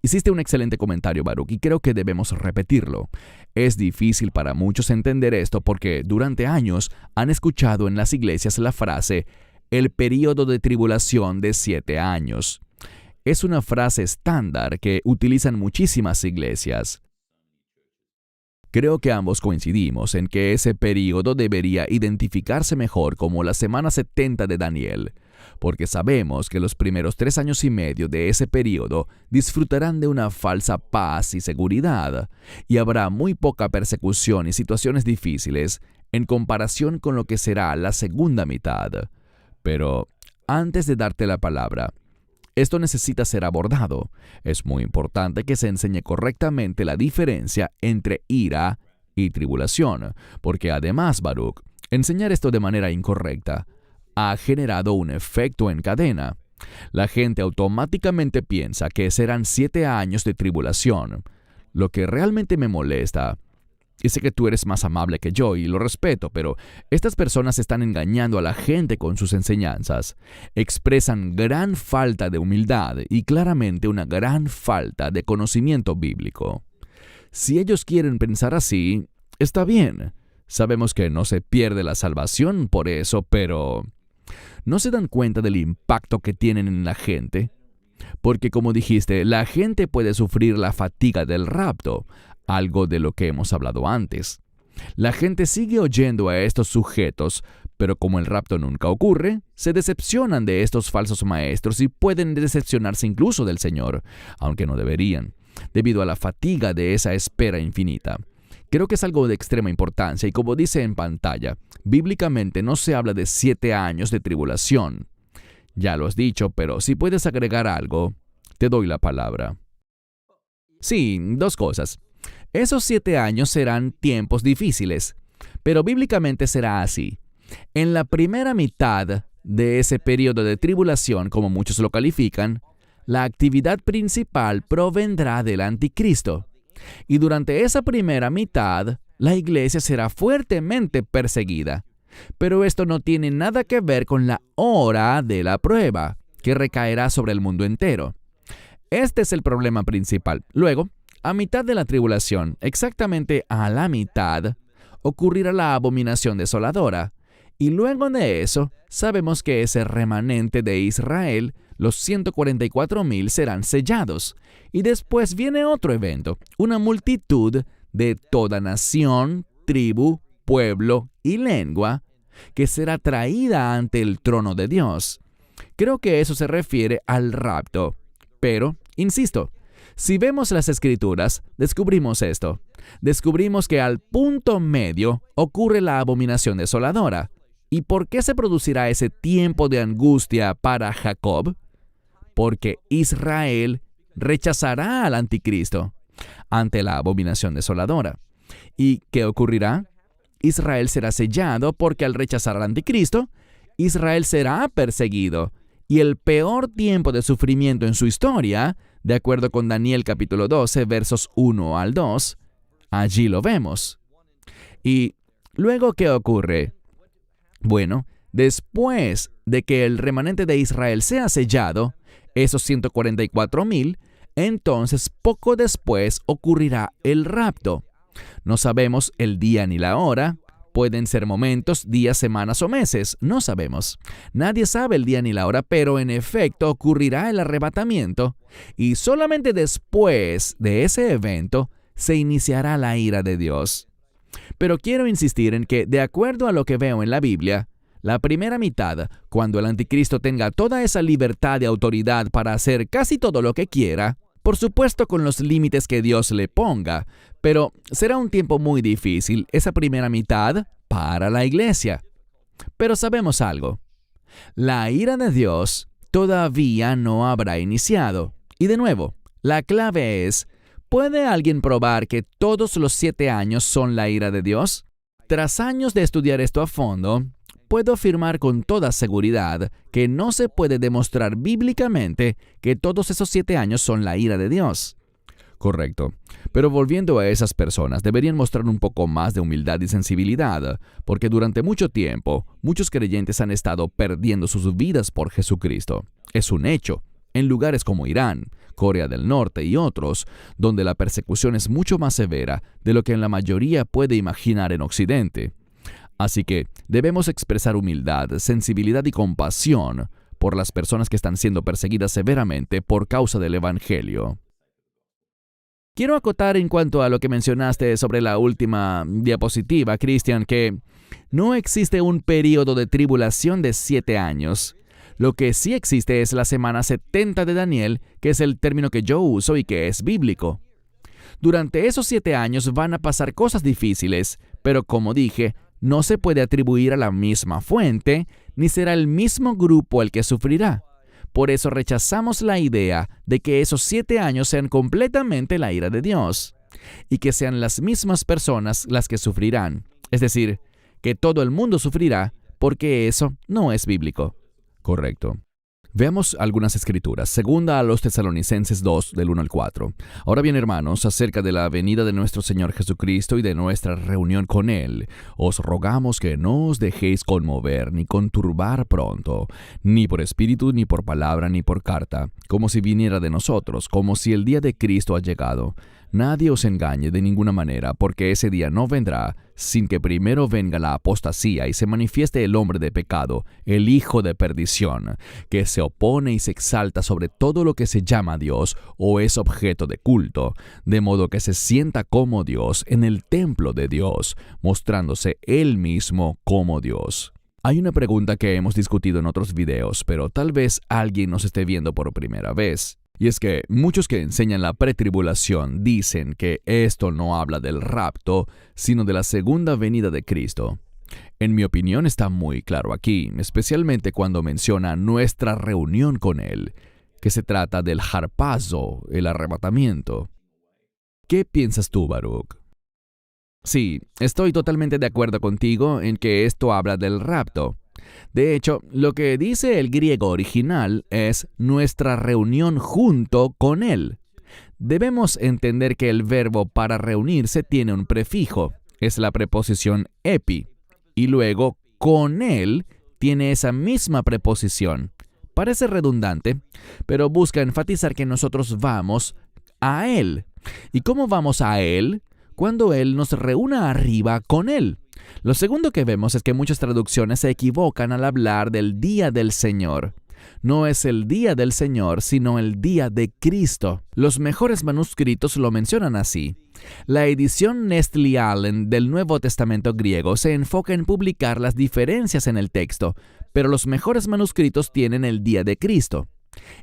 Hiciste un excelente comentario, Baruch, y creo que debemos repetirlo. Es difícil para muchos entender esto porque durante años han escuchado en las iglesias la frase «el período de tribulación de 7 años». Es una frase estándar que utilizan muchísimas iglesias. Creo que ambos coincidimos en que ese período debería identificarse mejor como la semana 70 de Daniel, porque sabemos que los primeros 3 años y medio de ese período disfrutarán de una falsa paz y seguridad, y habrá muy poca persecución y situaciones difíciles en comparación con lo que será la segunda mitad. Pero antes de darte la palabra, esto necesita ser abordado. Es muy importante que se enseñe correctamente la diferencia entre ira y tribulación, porque además, Baruch, enseñar esto de manera incorrecta ha generado un efecto en cadena. La gente automáticamente piensa que serán 7 años de tribulación. Lo que realmente me molesta, y sé que tú eres más amable que yo y lo respeto, pero estas personas están engañando a la gente con sus enseñanzas. Expresan gran falta de humildad y claramente una gran falta de conocimiento bíblico. Si ellos quieren pensar así, está bien. Sabemos que no se pierde la salvación por eso, pero ¿no se dan cuenta del impacto que tienen en la gente? Porque como dijiste, la gente puede sufrir la fatiga del rapto, algo de lo que hemos hablado antes. La gente sigue oyendo a estos sujetos, pero como el rapto nunca ocurre, se decepcionan de estos falsos maestros y pueden decepcionarse incluso del Señor, aunque no deberían, debido a la fatiga de esa espera infinita. Creo que es algo de extrema importancia y como dice en pantalla, bíblicamente no se habla de 7 años de tribulación. Ya lo has dicho, pero si puedes agregar algo, te doy la palabra. Sí, 2 cosas. Esos 7 años serán tiempos difíciles, pero bíblicamente será así. En la primera mitad de ese periodo de tribulación, como muchos lo califican, la actividad principal provendrá del anticristo. Y durante esa primera mitad, la iglesia será fuertemente perseguida. Pero esto no tiene nada que ver con la hora de la prueba, que recaerá sobre el mundo entero. Este es el problema principal. Luego, a mitad de la tribulación, exactamente a la mitad, ocurrirá la abominación desoladora. Y luego de eso, sabemos que ese remanente de Israel, los 144,000 serán sellados. Y después viene otro evento, una multitud de toda nación, tribu, pueblo y lengua, que será traída ante el trono de Dios. Creo que eso se refiere al rapto. Pero, insisto, si vemos las Escrituras, descubrimos esto. Descubrimos que al punto medio ocurre la abominación desoladora. ¿Y por qué se producirá ese tiempo de angustia para Jacob? Porque Israel rechazará al anticristo ante la abominación desoladora. ¿Y qué ocurrirá? Israel será sellado porque al rechazar al anticristo, Israel será perseguido. Y el peor tiempo de sufrimiento en su historia, de acuerdo con Daniel capítulo 12, versos 1 al 2, allí lo vemos. ¿Y luego qué ocurre? Bueno, después de que el remanente de Israel sea sellado, esos 144,000, entonces poco después ocurrirá el rapto. No sabemos el día ni la hora. Pueden ser momentos, días, semanas o meses. No sabemos. Nadie sabe el día ni la hora, pero en efecto ocurrirá el arrebatamiento. Y solamente después de ese evento se iniciará la ira de Dios. Pero quiero insistir en que, de acuerdo a lo que veo en la Biblia, la primera mitad, cuando el anticristo tenga toda esa libertad y autoridad para hacer casi todo lo que quiera, por supuesto con los límites que Dios le ponga, pero será un tiempo muy difícil esa primera mitad para la iglesia. Pero sabemos algo. La ira de Dios todavía no habrá iniciado. Y de nuevo, la clave es, ¿puede alguien probar que todos los 7 años son la ira de Dios? Tras años de estudiar esto a fondo, puedo afirmar con toda seguridad que no se puede demostrar bíblicamente que todos esos 7 años son la ira de Dios. Correcto. Pero volviendo a esas personas, deberían mostrar un poco más de humildad y sensibilidad, porque durante mucho tiempo, muchos creyentes han estado perdiendo sus vidas por Jesucristo. Es un hecho. En lugares como Irán, Corea del Norte y otros, donde la persecución es mucho más severa de lo que la mayoría puede imaginar en Occidente. Así que debemos expresar humildad, sensibilidad y compasión por las personas que están siendo perseguidas severamente por causa del Evangelio. Quiero acotar en cuanto a lo que mencionaste sobre la última diapositiva, Christian, que no existe un período de tribulación de 7 años. Lo que sí existe es la semana 70 de Daniel, que es el término que yo uso y que es bíblico. Durante esos 7 años van a pasar cosas difíciles, pero como dije, no se puede atribuir a la misma fuente, ni será el mismo grupo el que sufrirá. Por eso rechazamos la idea de que esos 7 años sean completamente la ira de Dios, y que sean las mismas personas las que sufrirán. Es decir, que todo el mundo sufrirá, porque eso no es bíblico. Correcto. Veamos algunas escrituras. Segunda a los Tesalonicenses 2, del 1 al 4. Ahora bien, hermanos, acerca de la venida de nuestro Señor Jesucristo y de nuestra reunión con Él, os rogamos que no os dejéis conmover ni conturbar pronto, ni por espíritu, ni por palabra, ni por carta, como si viniera de nosotros, como si el día de Cristo ha llegado. Nadie os engañe de ninguna manera, porque ese día no vendrá sin que primero venga la apostasía y se manifieste el hombre de pecado, el hijo de perdición, que se opone y se exalta sobre todo lo que se llama Dios o es objeto de culto, de modo que se sienta como Dios en el templo de Dios, mostrándose él mismo como Dios. Hay una pregunta que hemos discutido en otros videos, pero tal vez alguien nos esté viendo por primera vez. Y es que muchos que enseñan la pretribulación dicen que esto no habla del rapto, sino de la segunda venida de Cristo. En mi opinión está muy claro aquí, especialmente cuando menciona nuestra reunión con Él, que se trata del harpazo, el arrebatamiento. ¿Qué piensas tú, Baruch? Sí, estoy totalmente de acuerdo contigo en que esto habla del rapto. De hecho, lo que dice el griego original es nuestra reunión junto con Él. Debemos entender que el verbo para reunirse tiene un prefijo, es la preposición epi, y luego con Él tiene esa misma preposición. Parece redundante, pero busca enfatizar que nosotros vamos a Él. ¿Y cómo vamos a Él? Cuando Él nos reúna arriba con Él. Lo segundo que vemos es que muchas traducciones se equivocan al hablar del día del Señor. No es el día del Señor, sino el día de Cristo. Los mejores manuscritos lo mencionan así. La edición Nestle Allen del Nuevo Testamento griego se enfoca en publicar las diferencias en el texto, pero los mejores manuscritos tienen el día de Cristo.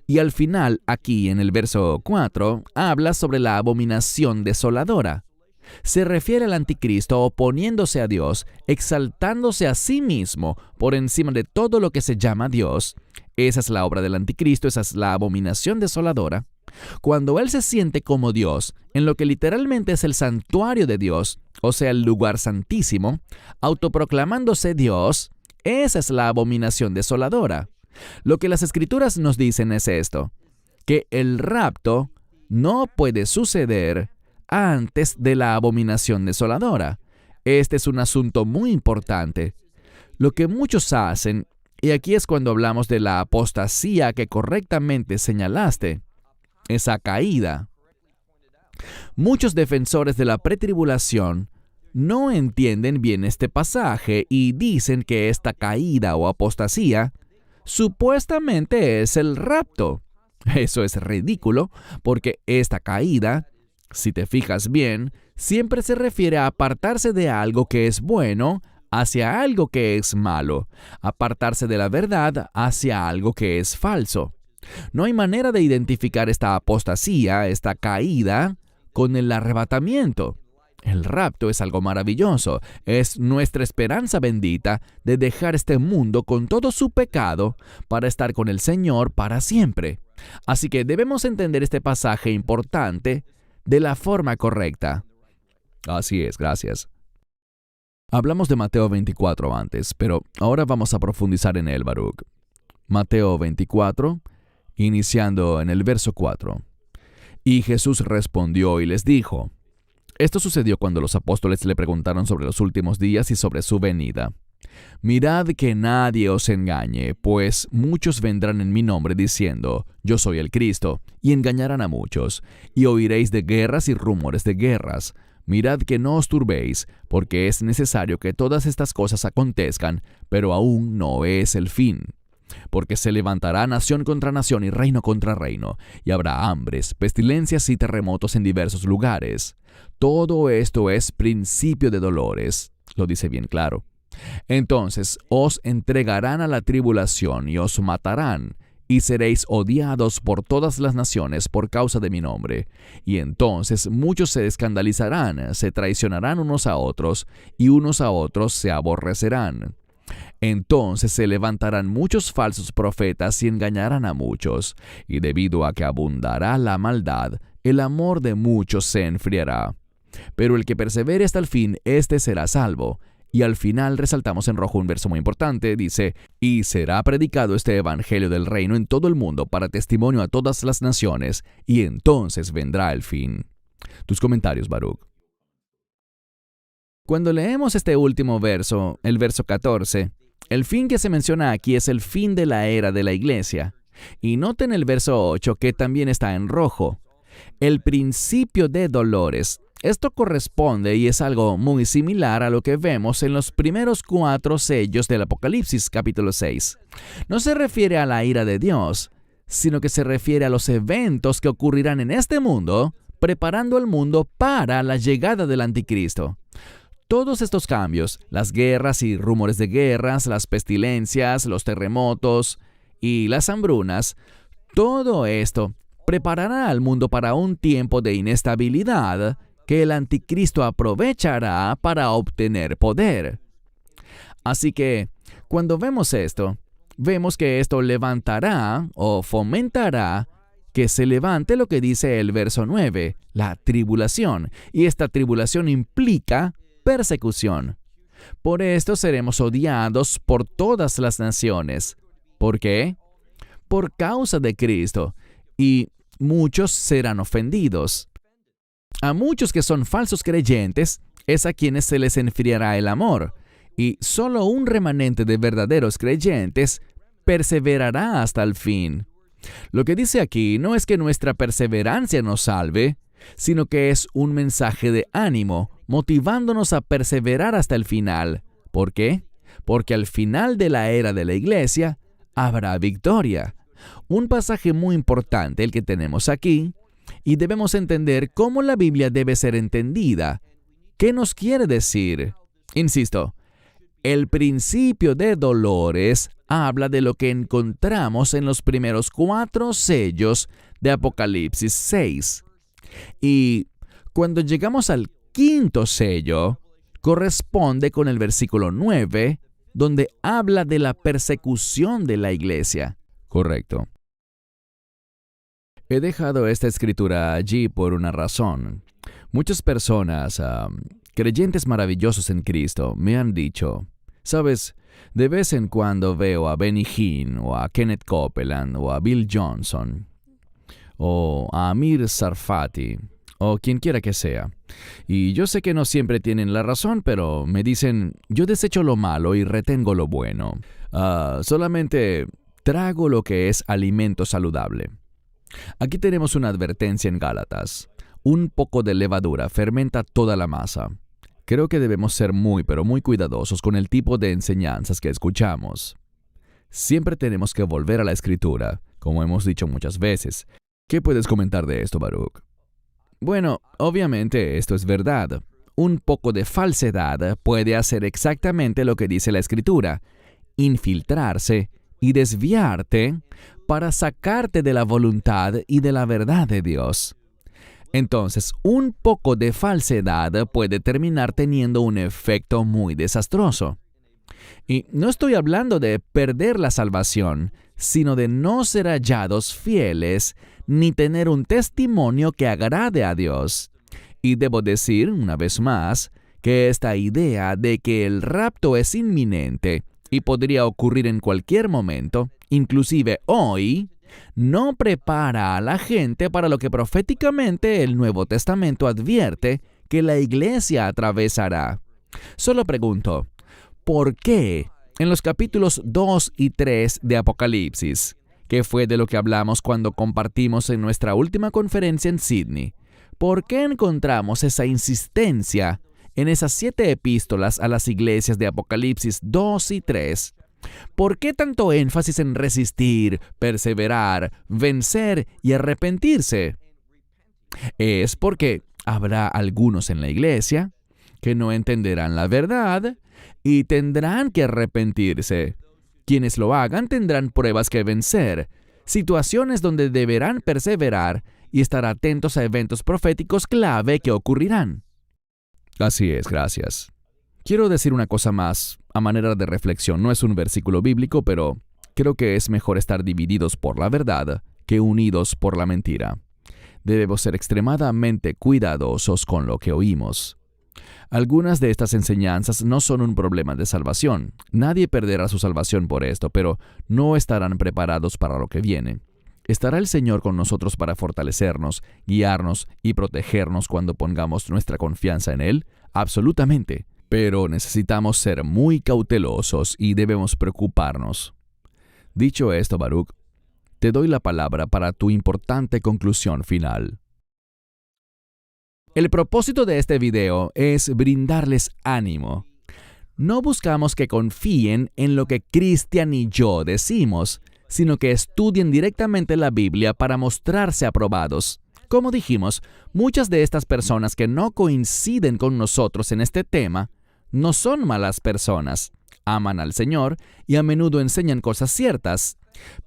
Y al final, aquí en el verso 4, habla sobre la abominación desoladora. Se refiere al anticristo oponiéndose a Dios, exaltándose a sí mismo por encima de todo lo que se llama Dios. Esa es la obra del anticristo, esa es la abominación desoladora. Cuando él se siente como Dios, en lo que literalmente es el santuario de Dios, o sea, el lugar santísimo, autoproclamándose Dios, esa es la abominación desoladora. Lo que las Escrituras nos dicen es esto, que el rapto no puede suceder antes de la abominación desoladora. Este es un asunto muy importante. Lo que muchos hacen, y aquí es cuando hablamos de la apostasía que correctamente señalaste, esa caída. Muchos defensores de la pretribulación no entienden bien este pasaje y dicen que esta caída o apostasía supuestamente es el rapto. Eso es ridículo, porque esta caída, si te fijas bien, siempre se refiere a apartarse de algo que es bueno hacia algo que es malo, apartarse de la verdad hacia algo que es falso. No hay manera de identificar esta apostasía, esta caída, con el arrebatamiento. El rapto es algo maravilloso, es nuestra esperanza bendita de dejar este mundo con todo su pecado para estar con el Señor para siempre. Así que debemos entender este pasaje importante de la forma correcta. Así es, gracias. Hablamos de Mateo 24 antes, pero ahora vamos a profundizar en él, Baruch. Mateo 24, iniciando en el verso 4. Y Jesús respondió y les dijo: Esto sucedió cuando los apóstoles le preguntaron sobre los últimos días y sobre su venida. Mirad que nadie os engañe, pues muchos vendrán en mi nombre diciendo: Yo soy el Cristo, y engañarán a muchos. Y oiréis de guerras y rumores de guerras. Mirad que no os turbéis, porque es necesario que todas estas cosas acontezcan, pero aún no es el fin. Porque se levantará nación contra nación y reino contra reino, y habrá hambres, pestilencias y terremotos en diversos lugares. Todo esto es principio de dolores. Lo dice bien claro. Entonces os entregarán a la tribulación y os matarán, y seréis odiados por todas las naciones por causa de mi nombre. Y entonces muchos se escandalizarán, se traicionarán unos a otros, y unos a otros se aborrecerán. Entonces se levantarán muchos falsos profetas y engañarán a muchos, y debido a que abundará la maldad, el amor de muchos se enfriará. Pero el que persevere hasta el fin, éste será salvo. Y al final resaltamos en rojo un verso muy importante, dice: y será predicado este evangelio del reino en todo el mundo para testimonio a todas las naciones, y entonces vendrá el fin. Tus comentarios, Baruch. Cuando leemos este último verso, el verso 14, el fin que se menciona aquí es el fin de la era de la iglesia. Y noten el verso 8 que también está en rojo. El principio de dolores. Esto corresponde y es algo muy similar a lo que vemos en los primeros 4 sellos del Apocalipsis capítulo 6. No se refiere a la ira de Dios, sino que se refiere a los eventos que ocurrirán en este mundo, preparando el mundo para la llegada del anticristo. Todos estos cambios, las guerras y rumores de guerras, las pestilencias, los terremotos y las hambrunas, todo esto preparará al mundo para un tiempo de inestabilidad que el anticristo aprovechará para obtener poder. Así que, cuando vemos esto, vemos que esto levantará o fomentará que se levante lo que dice el verso 9, la tribulación, y esta tribulación implica persecución. Por esto seremos odiados por todas las naciones. ¿Por qué? Por causa de Cristo, y muchos serán ofendidos. A muchos que son falsos creyentes es a quienes se les enfriará el amor, y solo un remanente de verdaderos creyentes perseverará hasta el fin. Lo que dice aquí no es que nuestra perseverancia nos salve, sino que es un mensaje de ánimo, motivándonos a perseverar hasta el final. ¿Por qué? Porque al final de la era de la iglesia habrá victoria. Un pasaje muy importante el que tenemos aquí, y debemos entender cómo la Biblia debe ser entendida. ¿Qué nos quiere decir? Insisto, el principio de dolores habla de lo que encontramos en los primeros 4 sellos de Apocalipsis 6. Y cuando llegamos al 5º sello, corresponde con el versículo 9, donde habla de la persecución de la iglesia. Correcto. He dejado esta escritura allí por una razón. Muchas personas, creyentes maravillosos en Cristo, me han dicho: ¿sabes? De vez en cuando veo a Benny Hinn, o a Kenneth Copeland, o a Bill Johnson, o a Amir Tsarfati, o quien quiera que sea. Y yo sé que no siempre tienen la razón, pero me dicen: yo desecho lo malo y retengo lo bueno. Solamente trago lo que es alimento saludable. Aquí tenemos una advertencia en Gálatas. Un poco de levadura fermenta toda la masa. Creo que debemos ser muy, pero muy cuidadosos con el tipo de enseñanzas que escuchamos. Siempre tenemos que volver a la Escritura, como hemos dicho muchas veces. ¿Qué puedes comentar de esto, Baruch? Bueno, obviamente esto es verdad. Un poco de falsedad puede hacer exactamente lo que dice la Escritura: infiltrarse y desviarte para sacarte de la voluntad y de la verdad de Dios. Entonces, un poco de falsedad puede terminar teniendo un efecto muy desastroso. Y no estoy hablando de perder la salvación, sino de no ser hallados fieles ni tener un testimonio que agrade a Dios. Y debo decir, una vez más, que esta idea de que el rapto es inminente y podría ocurrir en cualquier momento, inclusive hoy, no prepara a la gente para lo que proféticamente el Nuevo Testamento advierte que la iglesia atravesará. Solo pregunto, ¿por qué en los capítulos 2 y 3 de Apocalipsis, que fue de lo que hablamos cuando compartimos en nuestra última conferencia en Sydney, por qué encontramos esa insistencia en esas 7 epístolas a las iglesias de Apocalipsis 2 y 3? ¿Por qué tanto énfasis en resistir, perseverar, vencer y arrepentirse? Es porque habrá algunos en la iglesia que no entenderán la verdad y tendrán que arrepentirse. Quienes lo hagan tendrán pruebas que vencer, situaciones donde deberán perseverar y estar atentos a eventos proféticos clave que ocurrirán. Así es, gracias. Quiero decir una cosa más, a manera de reflexión. No es un versículo bíblico, pero creo que es mejor estar divididos por la verdad que unidos por la mentira. Debemos ser extremadamente cuidadosos con lo que oímos. Algunas de estas enseñanzas no son un problema de salvación. Nadie perderá su salvación por esto, pero no estarán preparados para lo que viene. ¿Estará el Señor con nosotros para fortalecernos, guiarnos y protegernos cuando pongamos nuestra confianza en Él? Absolutamente. Pero necesitamos ser muy cautelosos y debemos preocuparnos. Dicho esto, Baruch, te doy la palabra para tu importante conclusión final. El propósito de este video es brindarles ánimo. No buscamos que confíen en lo que Cristian y yo decimos, sino que estudien directamente la Biblia para mostrarse aprobados. Como dijimos, muchas de estas personas que no coinciden con nosotros en este tema no son malas personas. Aman al Señor y a menudo enseñan cosas ciertas.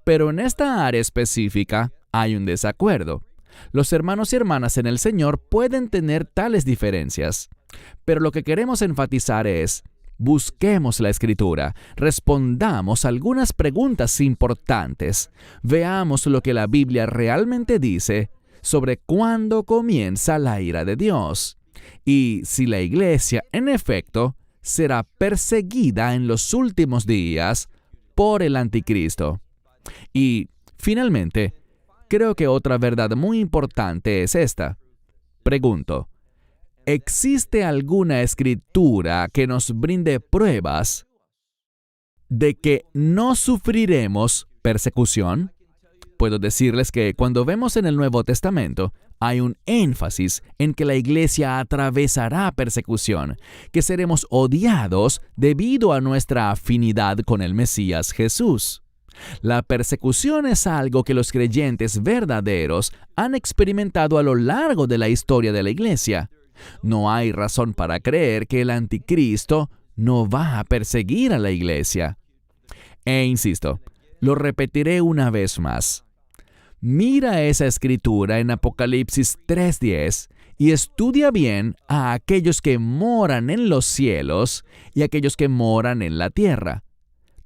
Pero en esta área específica hay un desacuerdo. Los hermanos y hermanas en el Señor pueden tener tales diferencias. Pero lo que queremos enfatizar es: busquemos la Escritura, respondamos algunas preguntas importantes, veamos lo que la Biblia realmente dice sobre cuándo comienza la ira de Dios, y si la iglesia, en efecto, será perseguida en los últimos días por el anticristo. Y, finalmente, creo que otra verdad muy importante es esta. Pregunto, ¿existe alguna escritura que nos brinde pruebas de que no sufriremos persecución? Puedo decirles que cuando vemos en el Nuevo Testamento, hay un énfasis en que la iglesia atravesará persecución, que seremos odiados debido a nuestra afinidad con el Mesías Jesús. La persecución es algo que los creyentes verdaderos han experimentado a lo largo de la historia de la iglesia. No hay razón para creer que el anticristo no va a perseguir a la iglesia. E insisto, lo repetiré una vez más. Mira esa escritura en Apocalipsis 3:10 y estudia bien a aquellos que moran en los cielos y aquellos que moran en la tierra.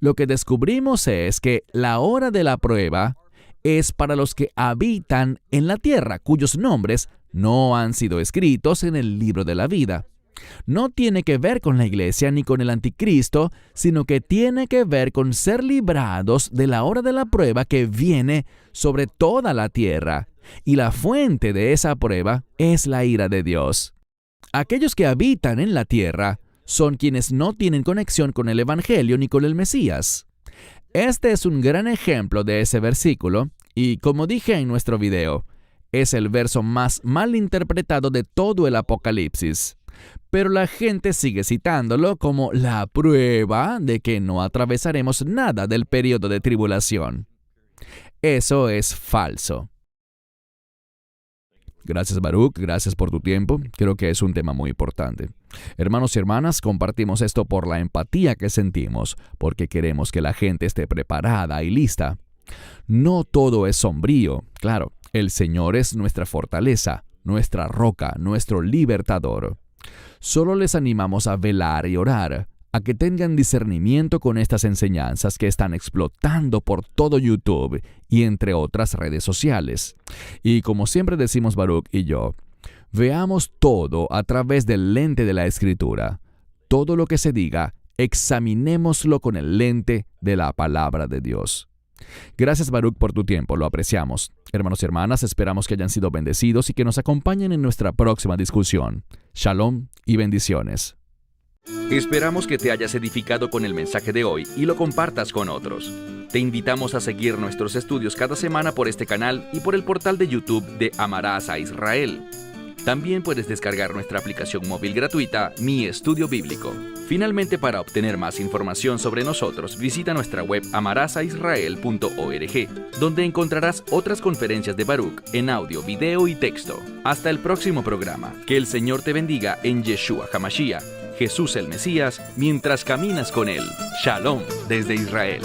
Lo que descubrimos es que la hora de la prueba es para los que habitan en la tierra, cuyos nombres no han sido escritos en el libro de la vida. No tiene que ver con la iglesia ni con el anticristo, sino que tiene que ver con ser librados de la hora de la prueba que viene sobre toda la tierra. Y la fuente de esa prueba es la ira de Dios. Aquellos que habitan en la tierra son quienes no tienen conexión con el Evangelio ni con el Mesías. Este es un gran ejemplo de ese versículo, y como dije en nuestro video, es el verso más mal interpretado de todo el Apocalipsis. Pero la gente sigue citándolo como la prueba de que no atravesaremos nada del periodo de tribulación. Eso es falso. Gracias, Baruch, gracias por tu tiempo. Creo que es un tema muy importante. Hermanos y hermanas, compartimos esto por la empatía que sentimos, porque queremos que la gente esté preparada y lista. No todo es sombrío. Claro, el Señor es nuestra fortaleza, nuestra roca, nuestro libertador. Solo les animamos a velar y orar, a que tengan discernimiento con estas enseñanzas que están explotando por todo YouTube y entre otras redes sociales. Y como siempre decimos Baruch y yo, veamos todo a través del lente de la Escritura. Todo lo que se diga, examinémoslo con el lente de la palabra de Dios. Gracias, Baruch, por tu tiempo, lo apreciamos. Hermanos y hermanas, esperamos que hayan sido bendecidos y que nos acompañen en nuestra próxima discusión. Shalom y bendiciones. Esperamos que te hayas edificado con el mensaje de hoy y lo compartas con otros. Te invitamos a seguir nuestros estudios cada semana por este canal y por el portal de YouTube de Amarás a Israel. También puedes descargar nuestra aplicación móvil gratuita, Mi Estudio Bíblico. Finalmente, para obtener más información sobre nosotros, visita nuestra web amarasaisrael.org, donde encontrarás otras conferencias de Baruch en audio, video y texto. Hasta el próximo programa. Que el Señor te bendiga en Yeshua HaMashiach, Jesús el Mesías, mientras caminas con Él. Shalom desde Israel.